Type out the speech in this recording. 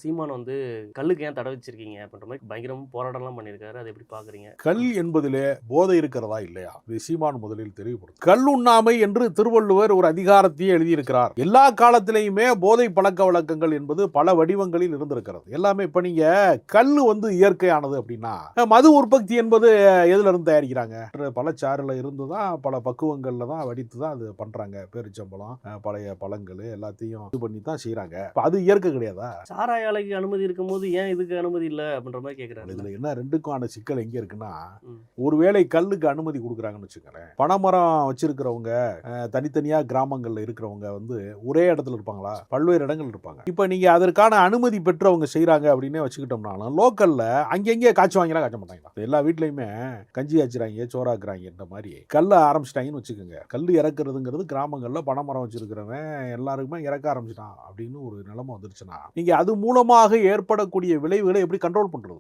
சீமான் வந்து கல்லுக்கு ஏன் தடை வச்சிருக்கீங்க அப்படின்ற மாதிரி பயங்கரமா போராட்டம்லாம் பண்ணியிருக்காரு. அதை எப்படி பார்க்குறீங்க? கல் என்பதிலே போதை இருக்கிறதா இல்லையா? இது சீமான் முதலில் தெளிவுபடுத்தும். கல் உண்ணாமை என்று திருவள்ளுவர் ஒரு அதிகாரத்தையே எழுதியிருக்கிறார். எல்லா காலத்திலேயுமே போதை பழக்க வழக்கங்கள் என்பது பல வடிவங்களில் இருந்திருக்கிறது. எல்லாமே இப்ப நீங்க கல்லு வந்து இயற்கையானது அப்படின்னா, மது உற்பத்தி என்பது எதுல இருந்து தயாரிக்கிறாங்க? பழச்சாறுல இருந்து தான், பல பக்குவங்கள்ல தான் வடித்து தான் அது பண்றாங்க. பேரிச்சம்பழம், பழைய பழங்கள் எல்லாத்தையும் இது பண்ணி தான் செய்யறாங்க. அது இயற்கை கிடையாதா? சாராய ஆலைக்கு அனுமதி இருக்கும்போது ஏன் இதுக்கு அனுமதி இல்ல அப்படின்ற மாதிரி கேட்குறாரு. இதுல என்ன ரெண்டுக்கான சிக்கல் எங்க இருக்குன்னா, ம். ஒருவேளை கல்லுக்கு அனுமதி கொடுக்குறாங்கன்னு வச்சுக்கோங்களேன், பனைமரம் வச்சிருக்கிறவங்க தனித்தனியா கிராமங்கள்ல இருக்கிறவங்க வந்து ஒரே இடத்துல இருப்பாங்களா? பல்வேறு இடங்கள் இருப்பாங்க. இப்ப நீங்க அதற்கான அனுமதி பெற்று அவங்க செய்யறாங்க அப்படின்னே வச்சுக்கிட்டோம்னாலும், லோக்கல்ல அங்கங்கே காய்ச்சி வாங்கிலாம் காய்ச்ச மாட்டாங்களா? எல்லா வீட்லயுமே கஞ்சி காய்ச்சுறாங்க, சோறாக்குறாங்கன்ற மாதிரி கல்ல ஆரம்பிச்சிட்டாங்கன்னு வச்சுக்கோங்க. கல் இறக்குறதுங்கிறது கிராமங்கள்ல பனைமரம் வச்சிருக்கிறவன் எல்லாருக்குமே இறக்க ஆரம்பிச்சிட்டான் அப்படின்னு ஒரு நிலைமை வந்துருச்சுன்னா, நீங்க அது மூலமாக ஏற்படக்கூடிய விளைவுகளை எப்படி கண்ட்ரோல் பண்றது?